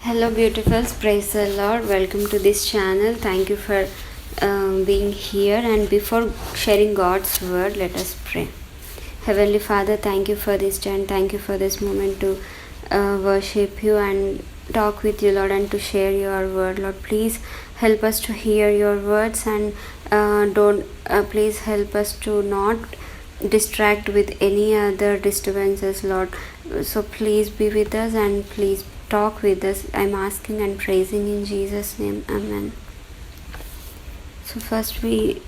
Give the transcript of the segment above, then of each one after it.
Hello, beautifuls. Praise the Lord. Welcome to this channel. Thank you for being here. And before sharing God's word, let us pray. Heavenly Father, thank you for this day and thank you for this moment to worship you and talk with you, Lord, and to share your word. Lord, please help us to hear your words and don't please help us to not distract with any other disturbances, Lord. So please be with us and please talk with us. I'm asking and praising in Jesus' name. Amen. So first we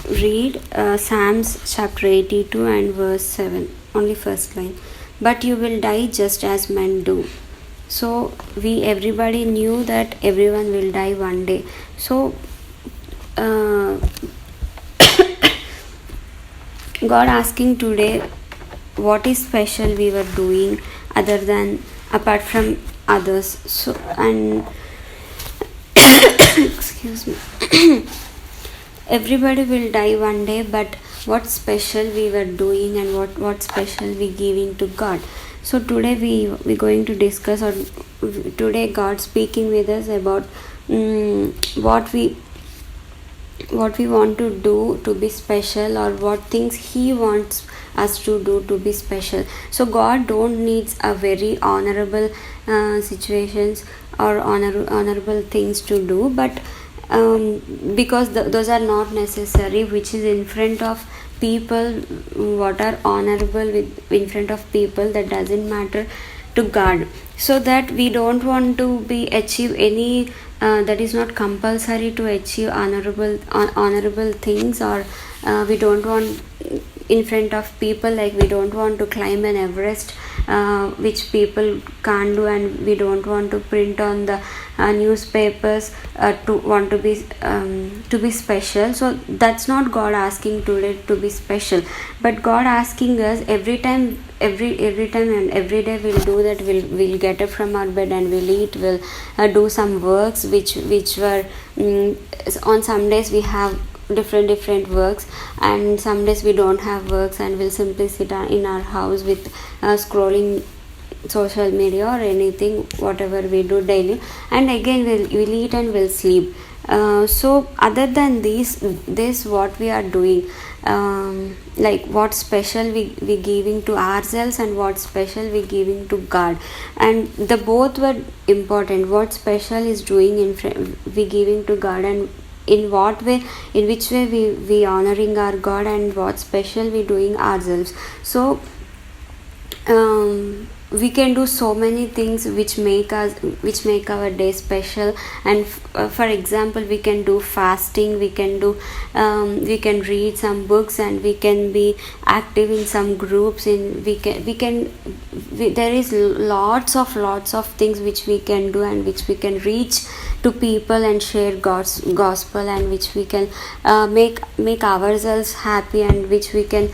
read Psalms chapter 82 and verse 7, only first line. But you will die just as men do. So everybody knew that everyone will die one day. So God asking today what is special we were doing other than apart from others. So and excuse me. Everybody will die one day, but what special we were doing and what special we giving to God. So today we going to discuss, or today God speaking with us about what we want to do to be special, or what things He wants us to do to be special. So God don't needs a very honorable situations or honorable things to do, but because those are not necessary, which is in front of people, what are honorable in front of people, that doesn't matter to God. So that we don't want to be achieve any that is not compulsory to achieve honorable things, or we don't want in front of people, like we don't want to climb an Everest, which people can't do, and we don't want to print on the newspapers to want to be special. So that's not God asking today to be special, but God asking us every time and every day we'll do that. We'll get up from our bed and we'll eat, we'll do some works which were on some days we have different works, and some days we don't have works and we'll simply sit in our house with scrolling social media or anything, whatever we do daily, and again we'll eat and we'll sleep. So other than this what we are doing, like what special we giving to ourselves and what special we giving to God, and the both were important. What special is doing we giving to God, and in which way we honoring our God, and what special we doing ourselves. So we can do so many things which make our day special. And for example, we can do fasting, we can read some books, and we can be active in some groups. There is lots of things which we can do, and which we can reach to people and share God's gospel, and which we can make ourselves happy, and which we can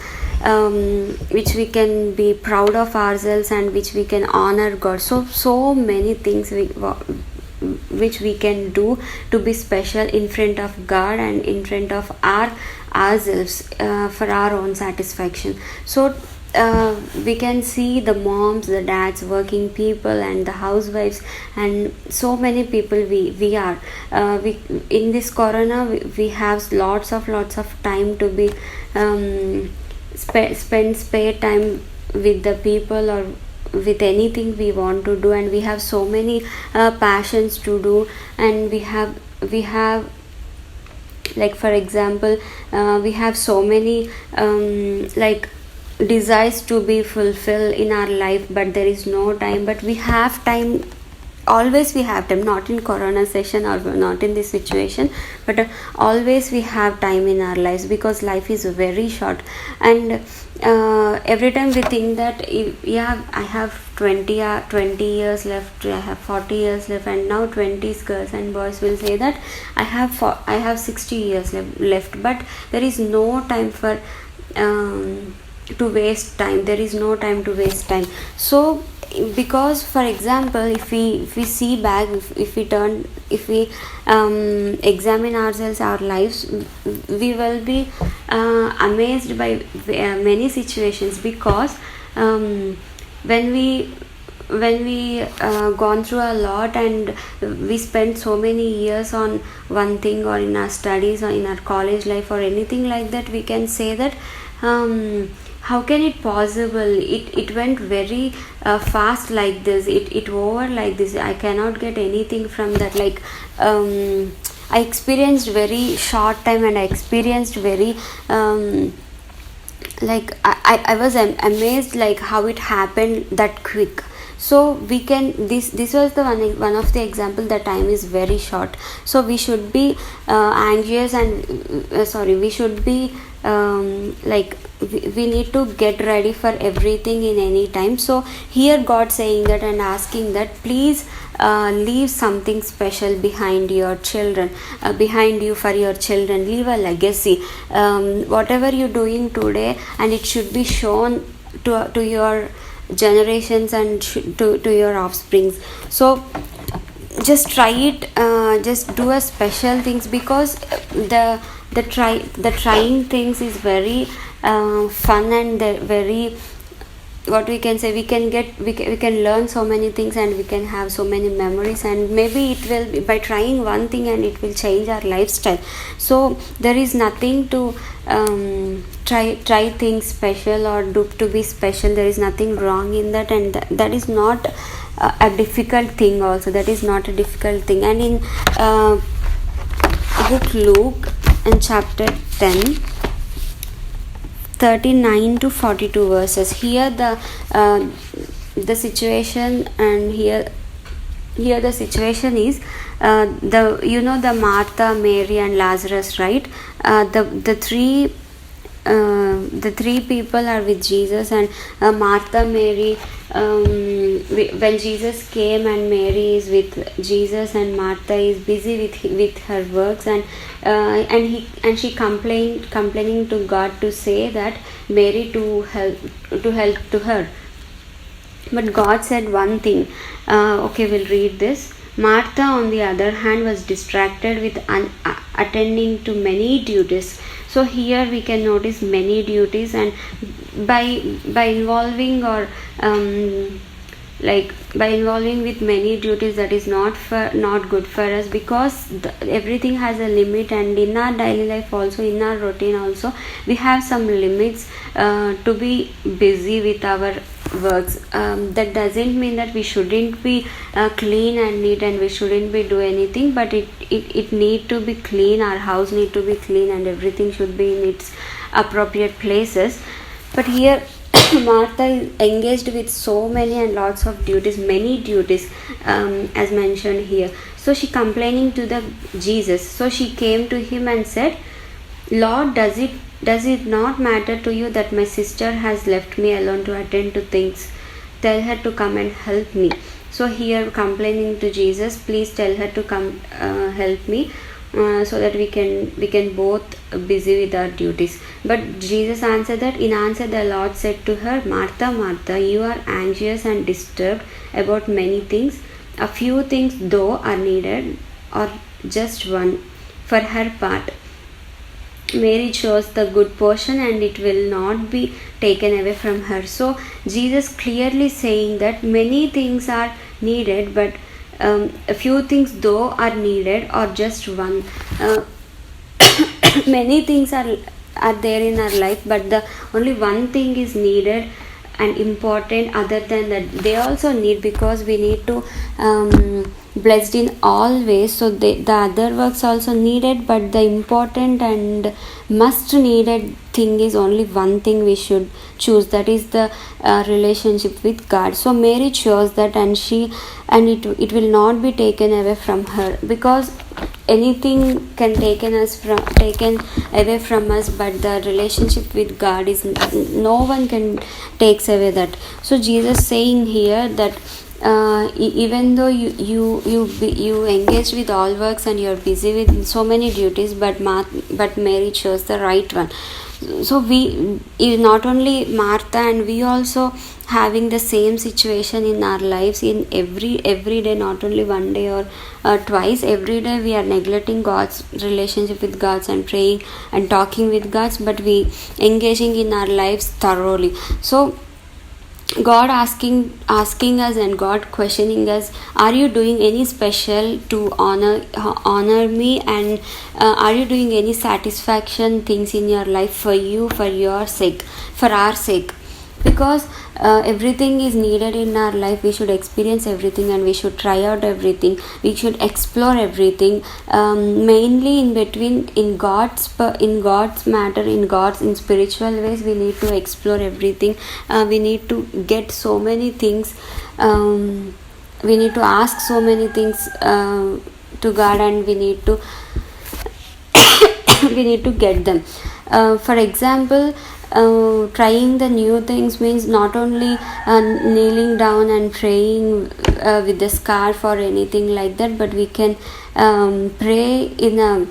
be proud of ourselves, and which we can honor God. So many things which we can do to be special in front of God and in front of ourselves, for our own satisfaction. So we can see the moms, the dads, working people, and the housewives, and so many people we are in this corona, we have lots of time to be spare time with the people, or with anything we want to do, and we have so many passions to do, and we have like, for example, we have so many like desires to be fulfilled in our life, but there is no time. But we have time, always we have time, not in corona session or not in this situation, but always we have time in our lives, because life is very short. And every time we think that I have 20 years left, I have 40 years left, and now 20s girls and boys will say that I have 60 years left, but there is no time for to waste time. There is no time to waste time. So because, for example, if we see back, if we examine ourselves, our lives, we will be amazed by many situations, because when we when we gone through a lot and we spent so many years on one thing, or in our studies or in our college life or anything like that, we can say that how can it possible, it went very fast like this, it over like this, I cannot get anything from that. Like I experienced very short time, and I experienced very like I was amazed like how it happened that quick. So we can, this was the one of the example, the time is very short, so we should be anxious and we should be like we need to get ready for everything in any time. So here God saying that and asking that, please leave something special behind your children, behind you, for your children, leave a legacy, whatever you're doing today, and it should be shown to your generations and to your offsprings. So just try it, just do a special things, because the trying things is very fun, and very, what we can say, we can learn so many things, and we can have so many memories, and maybe it will be by trying one thing and it will change our lifestyle. So there is nothing to try things special or do to be special. There is nothing wrong in that, and that is not a difficult thing also, that is not a difficult thing. And in book Luke in chapter 10, 39 to 42 verses, here the situation, and here the situation is the Martha, Mary and Lazarus, right? The three people are with Jesus, and Martha, Mary, when Jesus came, and Mary is with Jesus, and Martha is busy with her works, and she complaining to God to say that Mary to help to her. But God said one thing. Okay, we'll read this. Martha, on the other hand, was distracted with attending to many duties. So here we can notice many duties, and by involving or by involving with many duties, that is not good for us, because everything has a limit, and in our daily life also, in our routine also, we have some limits to be busy with our works. That doesn't mean that we shouldn't be clean and neat, and we shouldn't be do anything, but it need to be clean, our house need to be clean, and everything should be in its appropriate places. But here Martha is engaged with so many and lots of duties, many duties, as mentioned here. So she complaining to the Jesus. So she came to him and said, Lord, does it not matter to you that my sister has left me alone to attend to things? Tell her to come and help me. So here complaining to Jesus, please tell her to come help me, so that we can both busy with our duties. But Jesus answered that. In answer, the Lord said to her, Martha, Martha, you are anxious and disturbed about many things. A few things though are needed, or just one. For her part, Mary chose the good portion, and it will not be taken away from her. So Jesus clearly saying that many things are needed, but a few things though are needed, or just one. Many things are there in our life, but the only one thing is needed and important. Other than that, they also need, because we need to blessed in all ways. So the other works also needed, but the important and must needed thing is only one thing we should choose, that is the relationship with God. So Mary chose that, and it will not be taken away from her, because anything can taken away from us, but the relationship with God is no one can takes away that. So Jesus saying here that even though you engaged with all works and you're busy with so many duties, but Mary chose the right one. So we not only Martha, and we also having the same situation in our lives in every day, not only one day or twice. Every day we are neglecting God's relationship with God and praying and talking with God, but we engaging in our lives thoroughly. So God asking us and God questioning us, are you doing any special to honor me, and are you doing any satisfaction things in your life for you, for your sake, for our sake? Because everything is needed in our life. We should experience everything and we should try out everything. We should explore everything, mainly in between, in God's matter, in spiritual ways. We need to explore everything. We need to get so many things. We need to ask so many things to God, and we need to we need to get them. For example, trying the new things means not only kneeling down and praying with the scarf or anything like that, but we can pray in a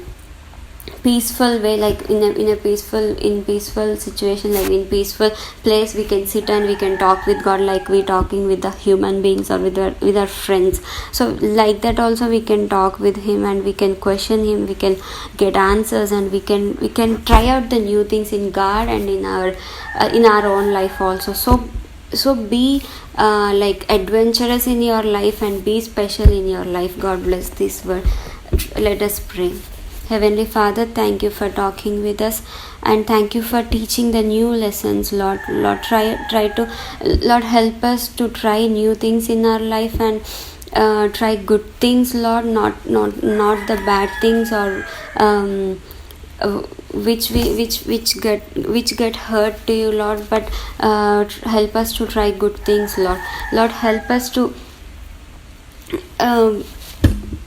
peaceful way, like in peaceful situation, like in peaceful place. We can sit and we can talk with God like we talking with the human beings or with our friends. So like that also we can talk with him and we can question him, we can get answers, and we can try out the new things in God and in our own life also. So be like adventurous in your life and be special in your life. God bless this word. Let us pray. Heavenly Father, thank you for talking with us, and thank you for teaching the new lessons, Lord. Lord, Lord, help us to try new things in our life and try good things, Lord, not the bad things, or which get hurt to you, Lord. But help us to try good things, Lord. Lord, help us to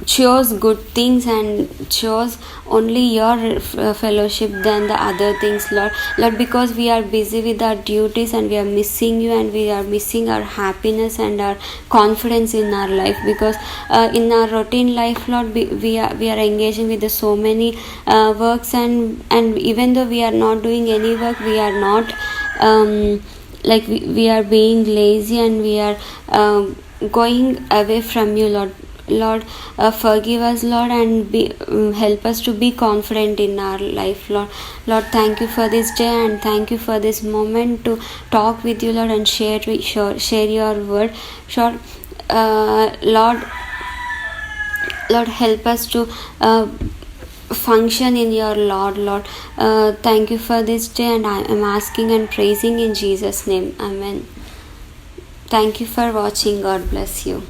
chose good things and chose only your fellowship than the other things, Lord, because we are busy with our duties and we are missing you, and we are missing our happiness and our confidence in our life, because in our routine life, Lord, we are engaging with so many works, and even though we are not doing any work, we are not like we are being lazy, and we are going away from you, Lord. Forgive us, Lord, and help us to be confident in our life, Lord. Lord, thank you for this day, and thank you for this moment to talk with you, Lord, and share your word. Lord, help us to function in your Lord. Thank you for this day, and I am asking and praising in Jesus' name. Amen. Thank you for watching. God bless you.